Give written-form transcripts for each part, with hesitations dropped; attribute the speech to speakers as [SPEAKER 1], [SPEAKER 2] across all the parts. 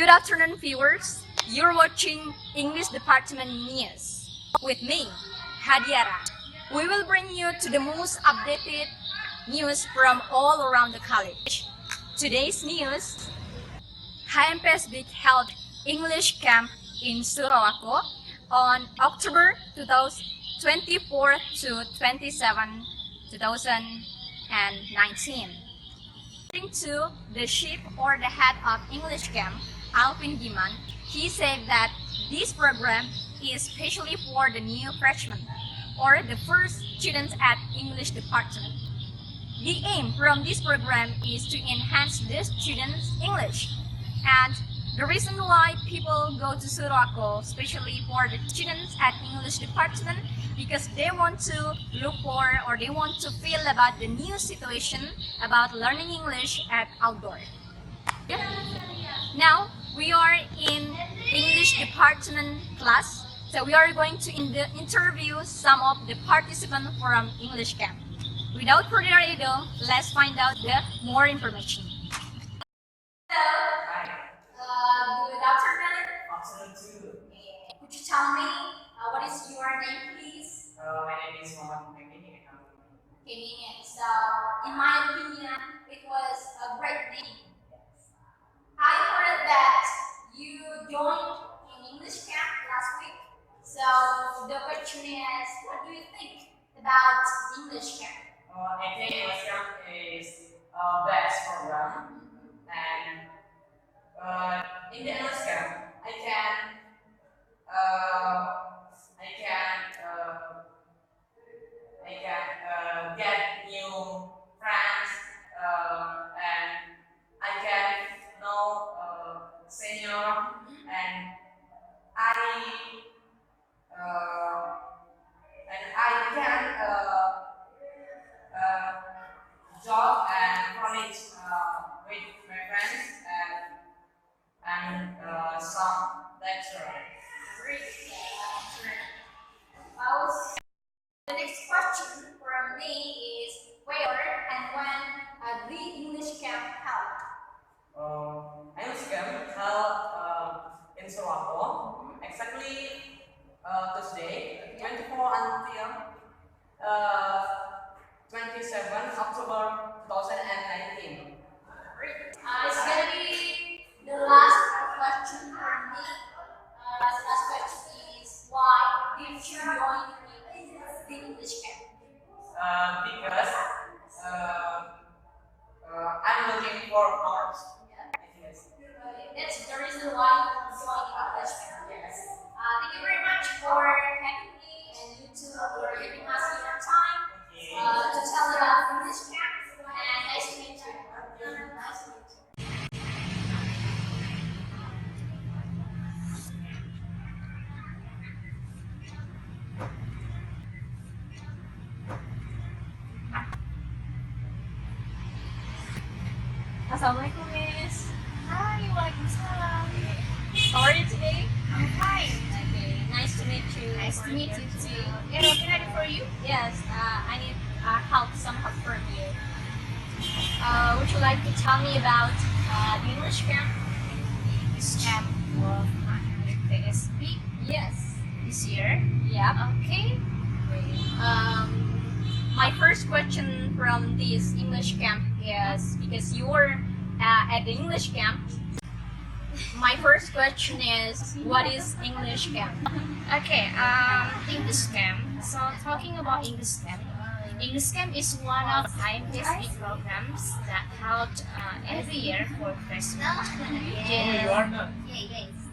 [SPEAKER 1] Good afternoon, viewers. You're watching English Department News with me, Hadiara. We will bring you to the most updated news from all around the college. Today's news: HMPSB held English camp in Surawaco on October 24 to 27, 2019. According to the chief or the head of English camp, Alvin Giman, he said that this program is specially for the new freshmen or the first students at English department. The aim from this program is to enhance the students' English, and the reason why people go to Suraco, especially for the students at English department, because they want to look for or they want to feel about the new situation about learning English at outdoor. Now we are in English department class, so we are going to interview some of the participants from English camp. Without further ado, let's find out the more information.
[SPEAKER 2] Hi.
[SPEAKER 1] Good afternoon.
[SPEAKER 2] Afternoon too.
[SPEAKER 1] Could you tell me what is your name, please?
[SPEAKER 2] My name is Muhammad Mekini.
[SPEAKER 1] Okay, so in my opinion, it was a great name. I heard that you joined in English camp last week. So the question is, what do you think about English camp?
[SPEAKER 2] I think English camp is best program, and in the English camp, I can get new friends, and I can know senior, and uh, I can job and college with my friends and some lecturer.
[SPEAKER 1] Great. The next question from me is where and when the English camp held?
[SPEAKER 2] English camp held in Suraco, exactly Tuesday, 24 until 27 October 2019.
[SPEAKER 1] It's gonna be the last question from me. Last question is why did you join the English camp?
[SPEAKER 2] Because I'm looking for arts. I think
[SPEAKER 1] That's the reason why you joined English camp.
[SPEAKER 2] yes.
[SPEAKER 1] Thank you very much for having me and you too for giving us your time to tell about English camp. And nice to meet you. Nice to meet you. Assalamualaikum, Miss.
[SPEAKER 3] Hi, Waalaikumsalam.
[SPEAKER 1] How are you today?
[SPEAKER 3] I'm fine.
[SPEAKER 1] Okay, nice to meet you.
[SPEAKER 3] Nice to meet you too. And what can I do for you?
[SPEAKER 1] Yes, I need some help from you. Would you like to tell me about the English camp?
[SPEAKER 3] This camp of PSB
[SPEAKER 1] Yes.
[SPEAKER 3] this year.
[SPEAKER 1] Yeah.
[SPEAKER 3] Okay.
[SPEAKER 1] My first question from this English camp is because you were at the English camp. My first question is, what is English camp?
[SPEAKER 3] Okay. English camp. So talking about English camp is one of IMPSB programs that held every year for freshmen.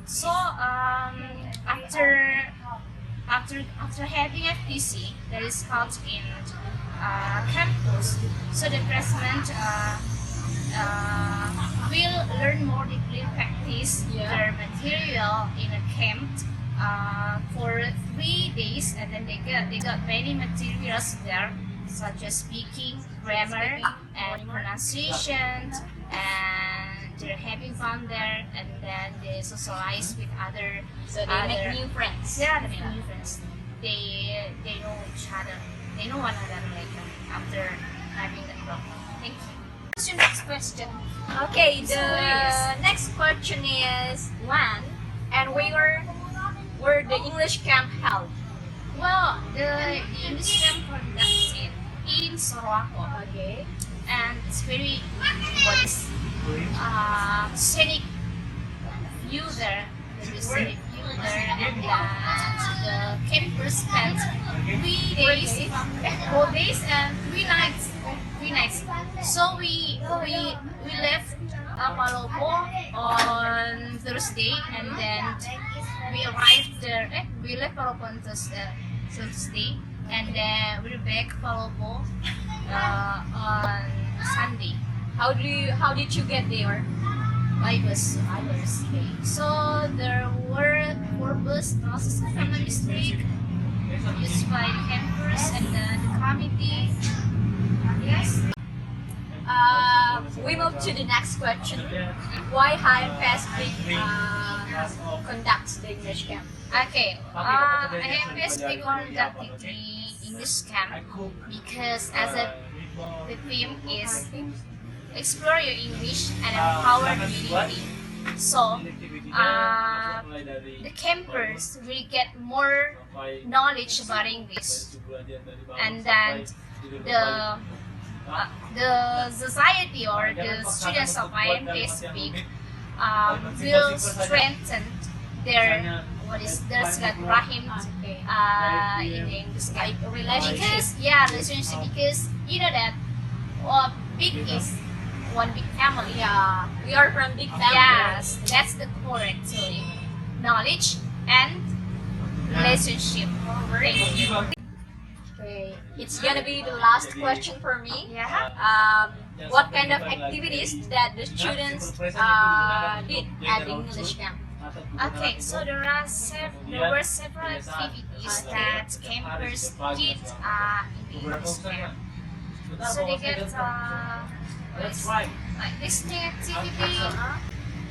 [SPEAKER 3] So after having FTC that is held in campus, so the freshmen will learn more deeply, practice their material in a camp for 3 days, and then they got many materials there, such as speaking, grammar, and pronunciation, and they're having fun there, and then they socialize with other.
[SPEAKER 1] So they make new friends.
[SPEAKER 3] Yeah, they make new friends. They know each other. They know one another later after having that program. Thank you. What's your next question?
[SPEAKER 1] Okay, the
[SPEAKER 3] Please.
[SPEAKER 1] next question is when and where the English camp held.
[SPEAKER 3] Well, the English camp conducted in Sorowako,
[SPEAKER 1] Okay.
[SPEAKER 3] and it's very what is scenic view there. There is scenic view there, and the campers spent 3 days, 4 days, and 3 nights. 3 nights. So we left Palopo on Thursday, and then we arrived there. We left Palopo on Thursday, and then we're back Palopo on Sunday.
[SPEAKER 1] How did you get there?
[SPEAKER 3] I was late. So there were 4 bus buses, if I'm not mistaken, used by the campers and the committee. Yes.
[SPEAKER 1] We move to the next question. Why High Pacific conducts the English camp?
[SPEAKER 3] Okay. I am basically conducting the English camp because the theme is explore your English and empower community. So, the campers will get more knowledge about English, and then the the society or the students of IMT Speak will strengthen their their silaturahim in English camp. Because relationship, because you know that big is one big family.
[SPEAKER 1] Yeah, we are from big family.
[SPEAKER 3] Yes, that's the core actually. Knowledge and relationship. Thank you.
[SPEAKER 1] Okay, it's gonna be the last question for me.
[SPEAKER 3] Yeah.
[SPEAKER 1] What kind of activities that the students did at the English camp?
[SPEAKER 3] Okay, so there were several activities that campers did in the English camp. So they get like listening activity,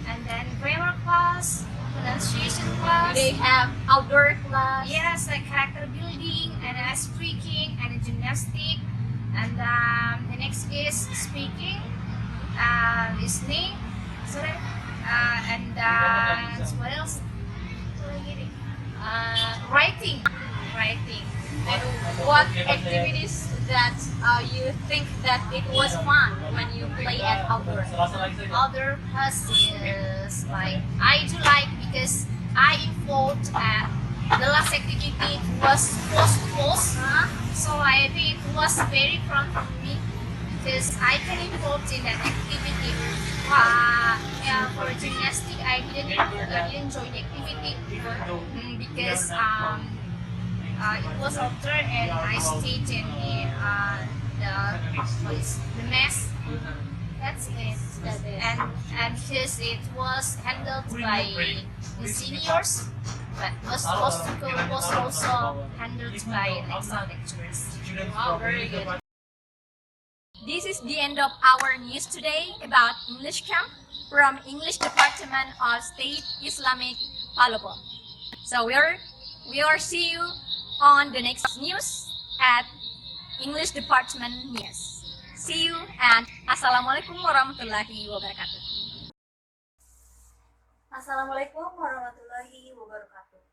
[SPEAKER 3] and then grammar class, pronunciation class.
[SPEAKER 1] They have outdoor class.
[SPEAKER 3] Yes, like character building and speaking and gymnastic. And the next is speaking, listening, sorry, and what else? Writing, writing.
[SPEAKER 1] And what activities that you think that it was fun when you play at outdoor?
[SPEAKER 3] Other classes like I do like because I involved the last activity was post, so I think it was very fun for me because I can involved in that activity. Yeah, for gymnastic I didn't join the activity because it was outdoor and I stayed in the mess. That's it. And because it was handled by the seniors, but was also handled by extra lecturers.
[SPEAKER 1] Wow, very good. This is the end of our news today about English camp from English Department of State Islamic Palopo. So we are see you on the next news at English Department News. See you and Assalamualaikum warahmatullahi wabarakatuh.
[SPEAKER 4] Assalamualaikum warahmatullahi wabarakatuh.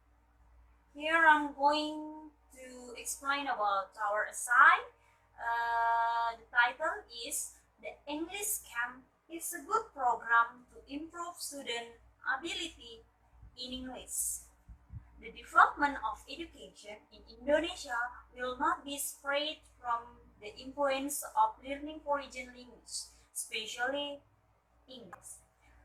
[SPEAKER 4] Here I'm going to explain about our essay. The title is The English Camp is a good program to improve student ability in English. The development of education in Indonesia will not be spared from the influence of learning foreign language, especially English,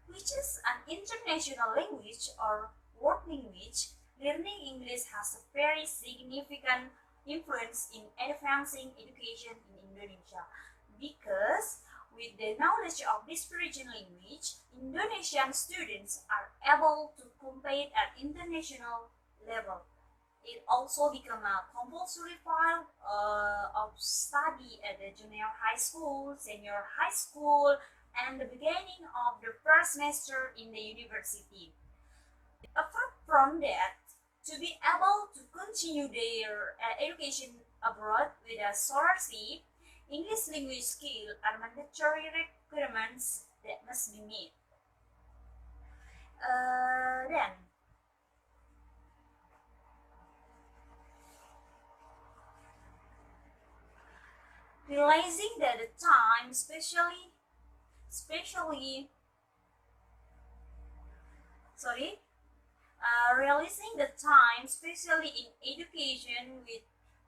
[SPEAKER 4] which is an international language or world language. Learning English has a very significant influence in advancing education in Indonesia because with the knowledge of this foreign language, Indonesian students are able to compete at international level. It also become a compulsory file of study at the junior high school, senior high school, and the beginning of the first semester in the university. Apart from that, to be able to continue their education abroad with a scholarship, English language skills are mandatory requirements that must be met. Then, realizing that the time, especially realizing the time, especially in education, with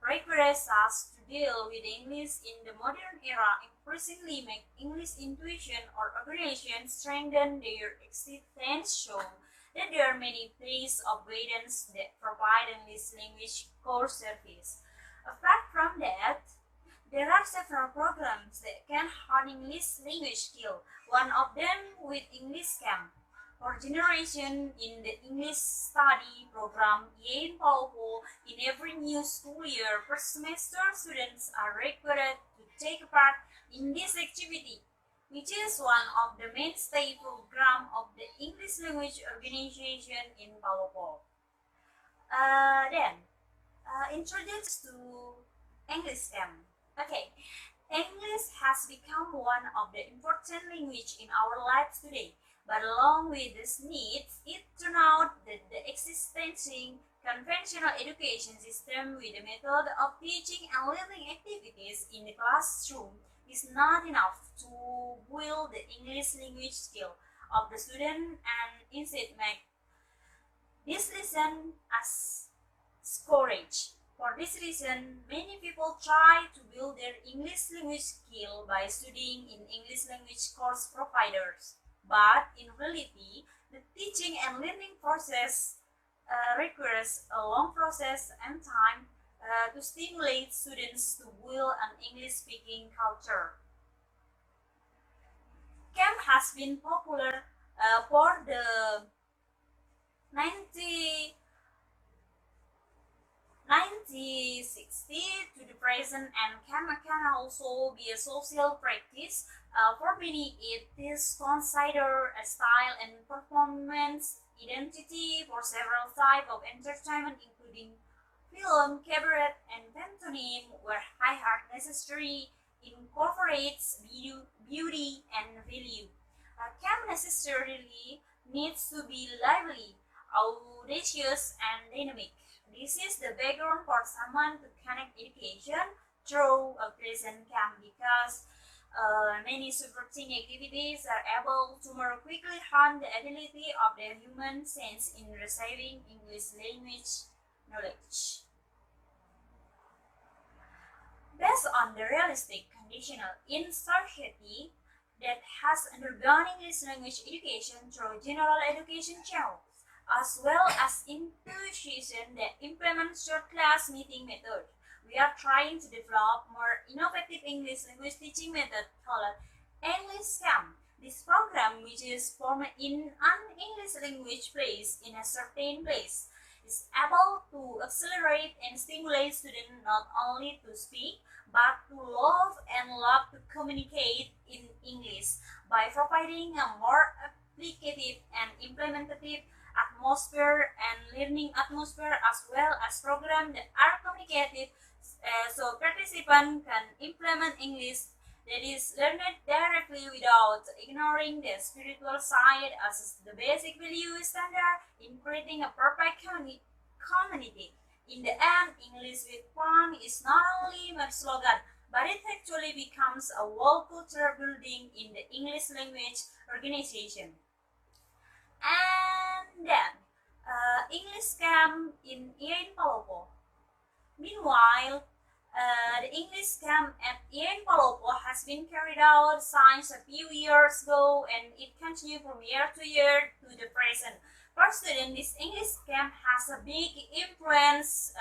[SPEAKER 4] requires us to deal with English in the modern era, increasingly make English intuition or organization strengthen their existence, show that there are many places of guidance that provide English language core service. Apart from that, there are several programs that can hone English language skill. One of them with English Camp. For generation in the English study program in Paupo, in every new school year, first semester students are required to take part in this activity, which is one of the mainstay program of the English language organization in Paupo. Then, introduced to English Camp. Okay, English has become one of the important language in our lives today. But along with these needs, it turned out that the existing conventional education system with the method of teaching and learning activities in the classroom is not enough to build the English language skill of the student and instead make this lesson as scourge. For this reason, many people try to build their English language skill by studying in English language course providers. But in reality, the teaching and learning process requires a long process and time to stimulate students to build an English-speaking culture. Camp has been popular for the 90 1960 to the present, and can also be a social practice. For many, it is considered a style and performance identity for several types of entertainment, including film, cabaret, and pantomime, where high art necessary incorporates beauty and value. Camp necessarily needs to be lively, audacious, and dynamic. This is the background for someone to connect education through a present camp because many supporting activities are able to more quickly hone the ability of the human sense in receiving English language knowledge. Based on the realistic conditional in society that has undergone English language education through general education channels, as well as institutions that implement short class meeting method. We are trying to develop more innovative English language teaching method called English Camp. This program, which is formed in an English language place in a certain place, is able to accelerate and stimulate students not only to speak but to love to communicate in English by providing a more applicative and implementative atmosphere and learning atmosphere, as well as programs that are communicative so participants can implement English that is learned directly without ignoring the spiritual side as the basic value standard in creating a perfect community. In the end, English with fun is not only a slogan, but it actually becomes a whole culture building in the English language organization. And then, English camp in Ian Palopo. Meanwhile, the English camp at Ian Palopo has been carried out since a few years ago, and it continues from year to year to the present. For students, this English camp has a big influence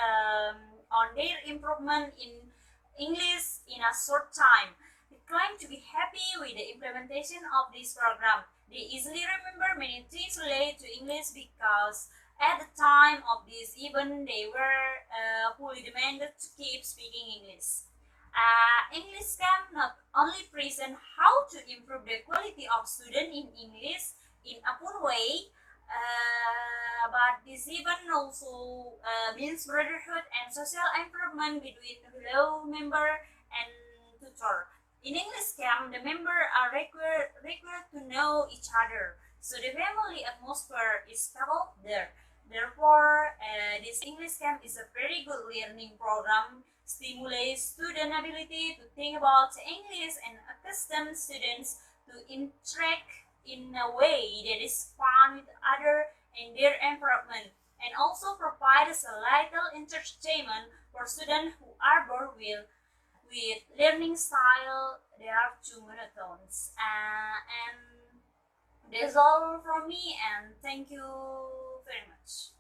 [SPEAKER 4] on their improvement in English in a short time. They claim to be happy with the implementation of this program. They easily remember many things related to English because at the time of this event they were fully demanded to keep speaking English. English camp not only present how to improve the quality of student in English in a full way, but this event also means brotherhood and social improvement between fellow member and to tutor. In English camp, the members are required to know each other, so the family atmosphere is developed there. Therefore, this English camp is a very good learning program, stimulates student ability to think about English and accustom students to interact in a way that is fun with others and their environment, and also provides a little entertainment for students who are bored with learning style they are too monotonous. And that's all from me, and thank you very much.